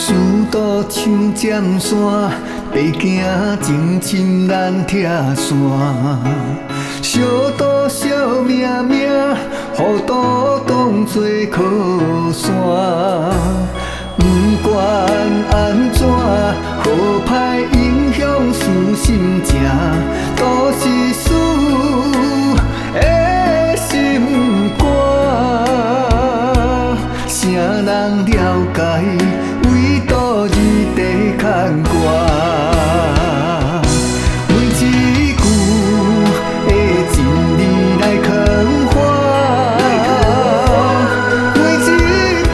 许多像尖山，爬行前深难拆线。小岛小命命，互岛当作靠山。不管安怎，好歹影响思心情，都是事的心肝。啥人了解？唯独你在牵挂。每一句的真理来藏花，每一遍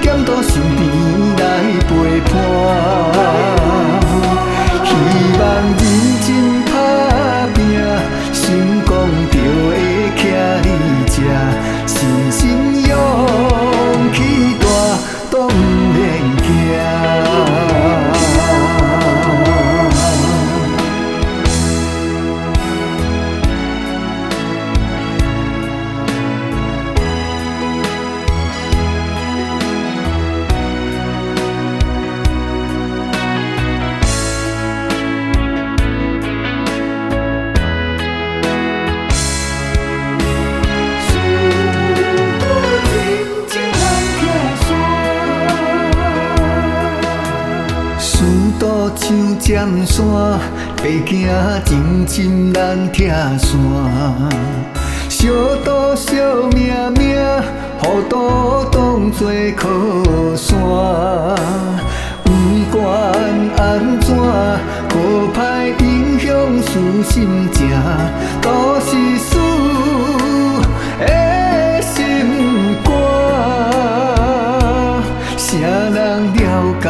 检讨身边来陪伴。希望认真打拼，成功就会徛你这，信心勇气大，都不免惊。像尖山，爬行前深难拆线。小岛小命命，互岛当作靠山。不管安怎，好歹影响思心情，都是事的心肝。啥人了解？